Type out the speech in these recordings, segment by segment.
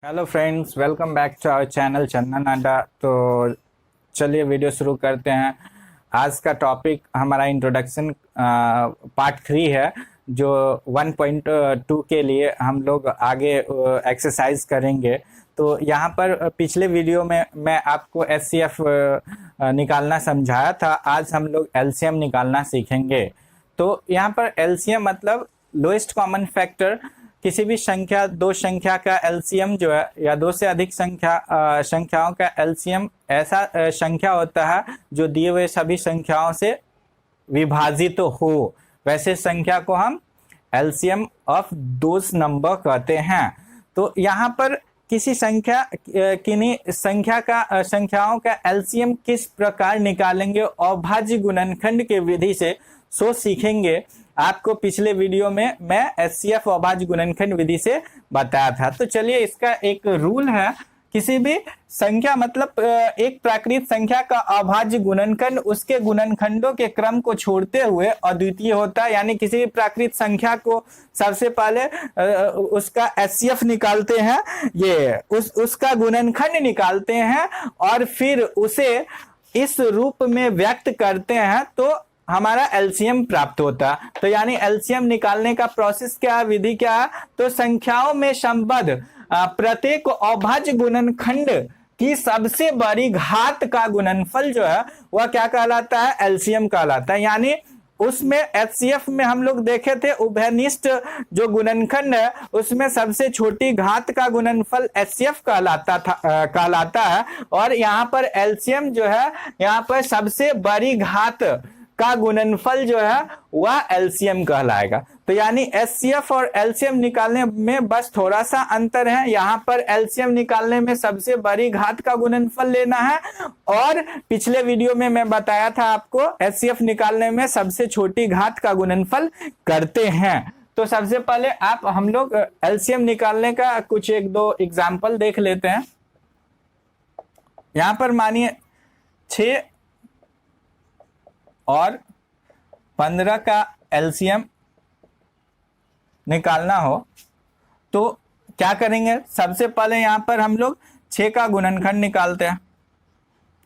Hello friends, welcome back to our channel Chandan Adda. तो चलिए video शुरू करते हैं। आज का टॉपिक हमारा इंट्रोडक्शन पार्ट 3 है, जो 1.2 के लिए हम लोग आगे एक्सरसाइज करेंगे। तो यहाँ पर पिछले वीडियो में मैं आपको एचसीएफ निकालना समझाया था। आज हम लोग एलसीएम निकालना सीखेंगे। तो यहाँ पर एलसीएम मतलब लोएस्ट कॉमन फैक्टर। किसी भी संख्या, दो संख्या का एलसीएम जो है, या दो से अधिक संख्याओं का एलसीएम ऐसा संख्या होता है जो दिए हुए सभी संख्याओं से विभाजित हो। वैसे संख्या को हम एलसीएम ऑफ दोज नंबर कहते हैं। तो यहाँ पर किसी किन्हीं संख्याओं का एलसीएम किस प्रकार निकालेंगे अभाज्य गुणनखंड के विधि से, सो सीखेंगे। आपको पिछले वीडियो में मैं एचसीएफ अभाज्य गुणनखंड विधि से बताया था। तो चलिए, इसका एक रूल है। किसी भी संख्या मतलब एक प्राकृत संख्या का अभाज्य गुणनखंड उसके गुणनखंडों के क्रम को छोड़ते हुए अद्वितीय होता है। यानी किसी भी प्राकृत संख्या को सबसे पहले उसका एचसीएफ निकालते हैं, उसका गुणनखंड निकालते हैं और फिर उसे इस रूप में व्यक्त करते हैं, तो हमारा एलसीएम प्राप्त होता। तो यानी एलसीएम निकालने का प्रोसेस क्या है, विधि क्या है? तो संख्याओं में संबद्ध प्रत्येक अभाज्य गुणनखंड की सबसे बड़ी घात का गुणनफल जो है वह क्या कहलाता है? एलसीएम कहलाता है। यानी उसमें एचसीएफ में हम लोग देखे थे, उभयनिष्ठ जो गुणनखंड है उसमें सबसे छोटी घात का गुणनफल एचसीएफ कहलाता है। और यहाँ पर एलसीएम जो है, यहाँ पर सबसे बड़ी घात का गुणनफल जो है वह एलसीएम कहलाएगा। तो यानी एचसीएफ और एलसीएम निकालने में बस थोड़ा सा अंतर है। यहाँ पर एलसीएम निकालने में सबसे बड़ी घात का गुणनफल लेना है, और पिछले वीडियो में मैं बताया था आपको एचसीएफ निकालने में सबसे छोटी घात का गुणनफल करते हैं। तो सबसे पहले हम लोग एलसीएम निकालने का कुछ एक दो एग्जाम्पल देख लेते हैं। यहाँ पर मानिए 6 और 15 का एलसीएम निकालना हो तो क्या करेंगे? सबसे पहले यहाँ पर हम लोग 6 का गुणनखंड निकालते हैं।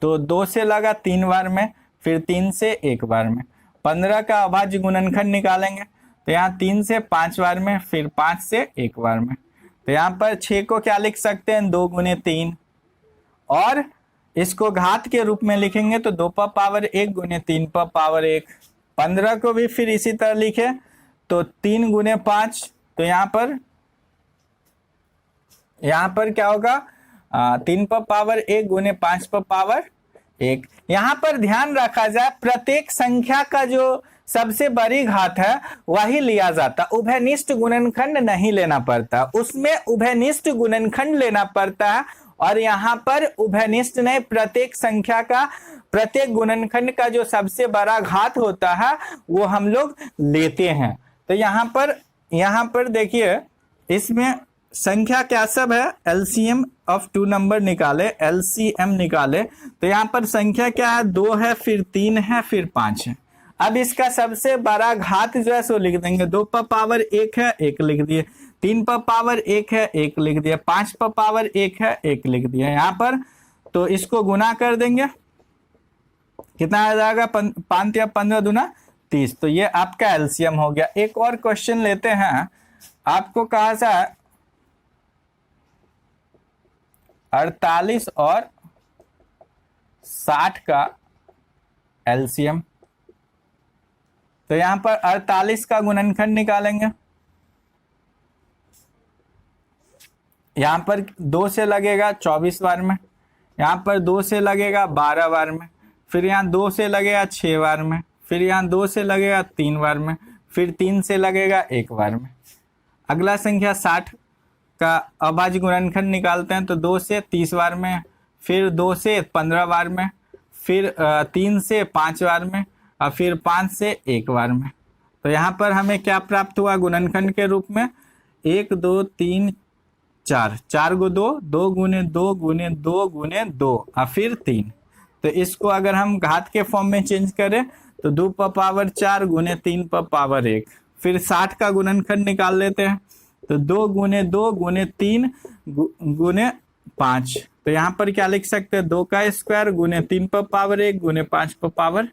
तो 2 से लगा 3 बार में, फिर 3 से 1 बार में। 15 का अभाज्य गुणनखंड निकालेंगे तो यहाँ 3 से 5 बार में, फिर 5 से 1 बार में। तो यहाँ पर 6 को क्या लिख सकते हैं? 2 गुने 3, और इसको घात के रूप में लिखेंगे तो 2 पर पावर 1 गुने 3 पर पावर 1। 15 को भी फिर इसी तरह लिखे तो 3 गुने 5। तो यहाँ पर क्या होगा? 3 पर पावर 1 गुने 5 पर पावर 1। यहाँ पर ध्यान रखा जाए, प्रत्येक संख्या का जो सबसे बड़ी घात है वही लिया जाता, उभयनिष्ठ गुणनखंड नहीं लेना पड़ता। उसमें उभयनिष्ठ गुणनखंड लेना पड़ता है, और यहाँ पर उभयनिष्ठ नहीं, प्रत्येक संख्या का प्रत्येक गुणनखंड का जो सबसे बड़ा घात होता है वो हम लोग लेते हैं। तो यहाँ पर देखिए, इसमें संख्या क्या सब है? एलसीएम ऑफ 2 नंबर निकाले, एलसीएम निकाले। तो यहाँ पर संख्या क्या है? 2 है, फिर 3 है, फिर 5 है। अब इसका सबसे बड़ा घात जो है सो लिख देंगे। 2 पर पावर 1 है, 1 लिख दिए। 3 पर पावर 1 है, 1 लिख दिया। 5 पर पावर 1 है, 1 लिख दिया यहाँ पर। तो इसको गुना कर देंगे, कितना आ जाएगा? 5 या 15 दूना 30। तो ये आपका एलसीएम हो गया। एक और क्वेश्चन लेते हैं। आपको कहा था 48 और 60 का एलसीएम। तो यहाँ पर 48 का गुणनखंड निकालेंगे। यहाँ पर 2 से लगेगा 24 बार में, यहाँ पर 2 से लगेगा 12 बार में, फिर यहाँ 2 से लगेगा 6 बार में, फिर यहाँ 2 से लगेगा 3 बार में, फिर 3 से लगेगा 1 बार में। अगला संख्या 60 का अभाज्य गुणनखंड निकालते हैं तो 2 से 30 बार में, फिर 2 से 15 बार में, फिर 3 से 5 बार में, और फिर 5 से 1 बार में। तो यहाँ पर हमें क्या प्राप्त हुआ गुणनखंड के रूप में? 1 2 3 4, 4 गो 2, 2 गुने 2 गुने 2 गुने 2, और फिर 3। तो इसको अगर हम घात के फॉर्म में चेंज करें तो 2 पर पावर 4 गुने 3 पर पावर 1। फिर 60 का गुणनखंड निकाल लेते हैं। तो 2 गुने 2 गुने 3 गुने 5। तो यहाँ पर क्या लिख सकते हैं, 2 का स्क्वायर गुने 3 पर पावर 1 गुने 5 पर पावर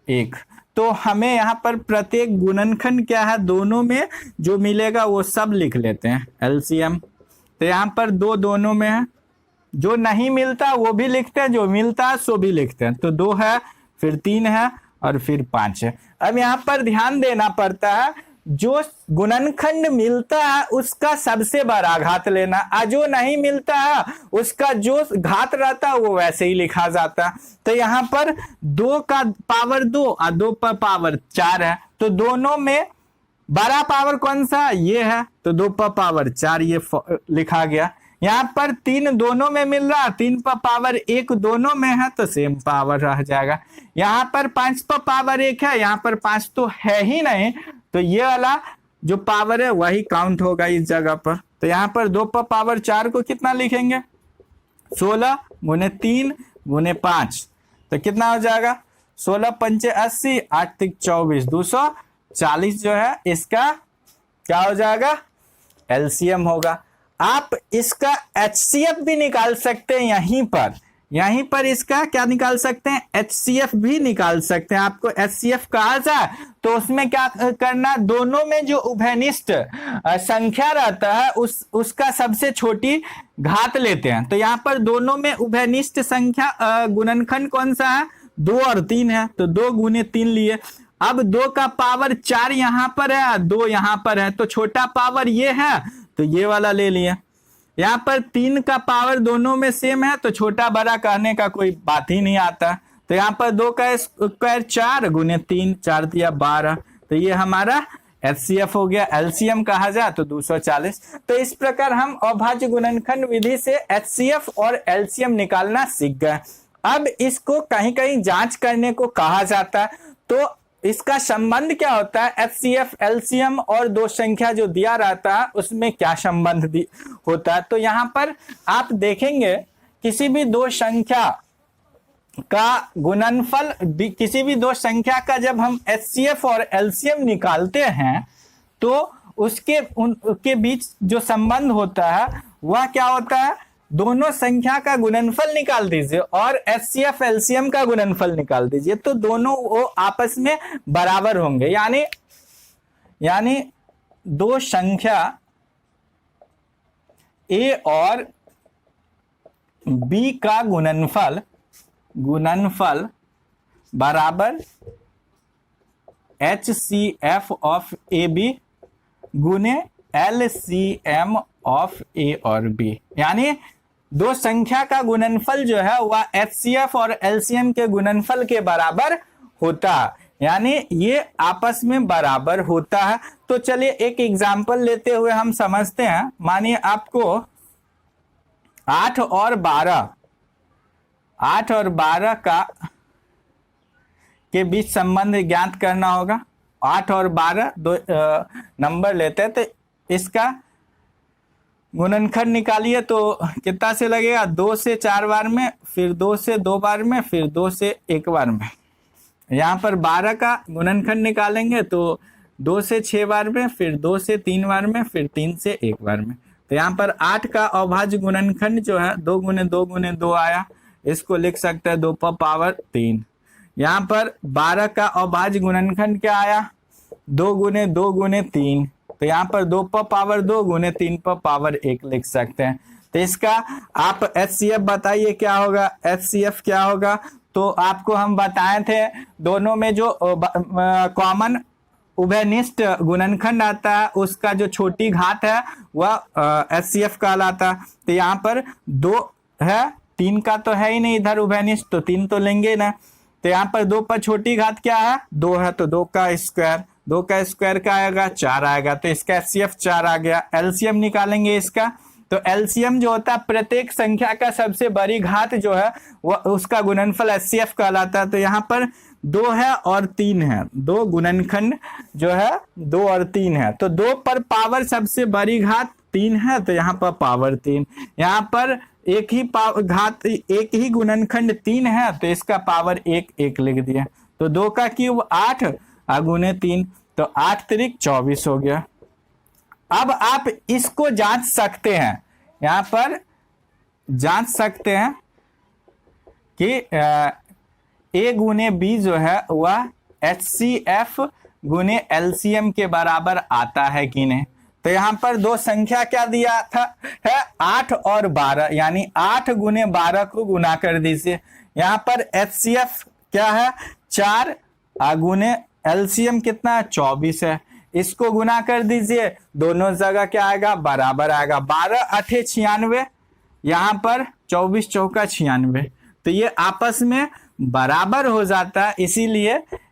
1। तो हमें यहाँ पर प्रत्येक गुणनखंड क्या है, दोनों में जो मिलेगा वो सब लिख लेते हैं एलसीएम। तो यहाँ पर 2 दोनों में है, जो नहीं मिलता वो भी लिखते हैं, जो मिलता है सो भी लिखते हैं। तो 2 है, फिर 3 है और फिर 5 है। अब यहाँ पर ध्यान देना पड़ता है, जो गुणनखंड मिलता है उसका सबसे बड़ा घात लेना, और जो नहीं मिलता है उसका जो घात रहता है वो वैसे ही लिखा जाता है। तो यहाँ पर 2 का पावर 2 और 2 पर पावर 4 है, तो दोनों में बड़ा पावर कौन सा, ये है, तो 2 पर पावर 4 ये लिखा गया। यहाँ पर 3 दोनों में मिल रहा, 3 पर पावर 1 दोनों में है, तो सेम पावर रह जाएगा। यहाँ पर 5 पर पावर 1 है, यहाँ पर 5 तो है ही नहीं, तो ये वाला जो पावर है वही काउंट होगा इस जगह पर। तो यहाँ पर 2 पर पावर 4 को कितना लिखेंगे, 16 गुने 3 गुने 5, तो कितना हो जाएगा, 16 पंचे 80, 8 तिक 24, 240 जो है इसका क्या हो जाएगा, एलसीएम होगा। आप इसका एचसीएफ भी निकाल सकते हैं, यहीं पर इसका क्या निकाल सकते हैं, एचसीएफ भी निकाल सकते हैं। आपको एचसीएफ कहा जाए तो उसमें क्या करना, दोनों में जो उभयनिष्ठ संख्या रहता है उसका सबसे छोटी घात लेते हैं। तो यहाँ पर दोनों में उभयनिष्ठ संख्या गुणनखंड कौन सा है, 2 और 3 है, तो 2 गुने 3 लिए। अब 2 का पावर 4 यहाँ पर है, 2 यहाँ पर है, तो छोटा पावर ये है, तो ये वाला ले लिए। यहाँ पर 3 का पावर दोनों में सेम है, तो छोटा बड़ा कहने का कोई बात ही नहीं आता। तो यहाँ पर 2 का स्क्वायर 4 गुने 3, 4 दिया 12, तो ये हमारा एचसीएफ हो गया। एलसीएम कहा जाए तो 240। तो इस प्रकार हम अभाज्य गुणनखंड विधि से एचसीएफ और एलसीएम निकालना सीख गए। अब इसको कहीं कहीं जांच करने को कहा जाता है, तो इसका संबंध क्या होता है, एचसीएफ एलसीएम और दो संख्या जो दिया रहता है उसमें क्या संबंध होता है। तो यहाँ पर आप देखेंगे किसी भी दो संख्या का गुणनफल, किसी भी दो संख्या का जब हम एचसीएफ और एलसीएम निकालते हैं तो उनके बीच जो संबंध होता है वह क्या होता है, दोनों संख्या का गुणनफल निकाल दीजिए और एचसीएफ एलसीएम का गुणनफल निकाल दीजिए, तो दोनों वो आपस में बराबर होंगे। यानी दो संख्या ए और बी का गुणनफल बराबर एचसीएफ ऑफ ए बी गुने एलसीएम ऑफ ए और बी। यानी दो संख्या का गुणनफल जो है वह एचसीएफ और एलसीएम के गुणनफल के बराबर होता है, यानी ये आपस में बराबर होता है। तो चलिए एक एग्जांपल लेते हुए हम समझते हैं। मानिए आपको 8 और 12 का के बीच संबंध ज्ञात करना होगा। 8 और 12 दो नंबर लेते हैं, तो इसका गुणनखंड निकालिए तो कितना से लगेगा, 2 से 4 बार में, फिर 2 से 2 बार में, फिर 2 से 1 बार में। यहाँ पर 12 का गुणनखंड निकालेंगे तो 2 से 6 बार में, फिर 2 से 3 बार में, फिर 3 से 1 बार में। तो यहाँ पर 8 का अभाज्य गुणनखंड जो है 2 गुने 2 गुने 2 आया, इसको लिख सकते हैं 2 पर पावर 3। यहाँ पर 12 का अभाज्य गुणनखंड क्या आया, 2 गुने 2 गुने 3, तो यहाँ पर 2 पर पावर 2 गुने 3 पर पावर 1 लिख सकते हैं। तो इसका आप एचसीएफ बताइए क्या होगा, एचसीएफ क्या होगा। तो आपको हम बताए थे दोनों में जो कॉमन उभयनिष्ठ गुणनखंड आता है उसका जो छोटी घात है वह एचसीएफ कहलाता है। तो यहाँ पर 2 है, 3 का तो है ही नहीं इधर उभयनिष्ठ, तो 3 तो लेंगे ना। तो यहाँ पर 2 पर छोटी घात क्या है, 2 है, तो 2 का स्क्वायर, 2 का स्क्वायर का आएगा 4 आएगा, तो इसका एचसीएफ 4 आ गया। एलसीएम निकालेंगे इसका, तो एलसीएम जो होता है प्रत्येक संख्या का सबसे बड़ी घात जो है वह उसका गुणनफल एचसीएफ कहलाता है। तो यहाँ पर 2 है और 3 है, 2 गुणनखंड जो है 2 और 3 है, तो 2 पर पावर सबसे बड़ी घात 3 है, तो यहाँ पर पावर 3। यहाँ पर एक ही गुणनखंड 3 है, तो इसका पावर 1 लिख दिया। तो 2 का क्यूब 8 गुने 3, तो 8 त्रिक 24 हो गया। अब आप इसको जांच सकते हैं, यहां पर जांच सकते हैं कि ए गुने बी जो है वह HCF गुने LCM के बराबर आता है कि नहीं। तो यहां पर दो संख्या क्या दिया था है 8 और 12, यानी 8 गुने 12 को गुना कर दीजिए। यहां पर HCF क्या है 4 गुने LCM कितना है 24 है, इसको गुना कर दीजिए, दोनों जगह क्या आएगा बराबर आएगा। 12 8 96, यहां पर 24 चौका 96, तो ये आपस में बराबर हो जाता है।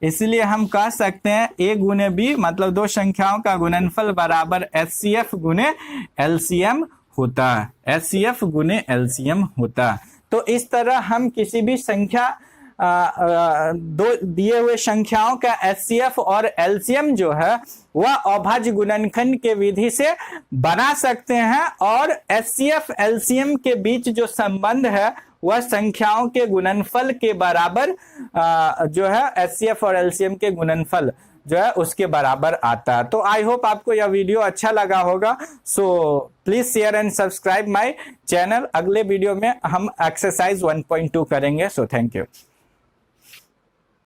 इसीलिए हम कह सकते हैं ए गुने बी मतलब दो संख्याओं का गुणनफल बराबर HCF गुने LCM होता है, HCF गुने LCM होता है। तो इस तरह हम किसी भी संख्या दो दिए हुए संख्याओं का HCF और LCM जो है वह अभाज्य गुणनखंड के विधि से बना सकते हैं, और HCF LCM के बीच जो संबंध है वह संख्याओं के गुणनफल के बराबर जो है HCF और LCM के गुणनफल जो है उसके बराबर आता है। तो आई होप आपको यह वीडियो अच्छा लगा होगा। So please share and subscribe my channel. अगले वीडियो में हम एक्सरसाइज 1.2 करेंगे। So thank you.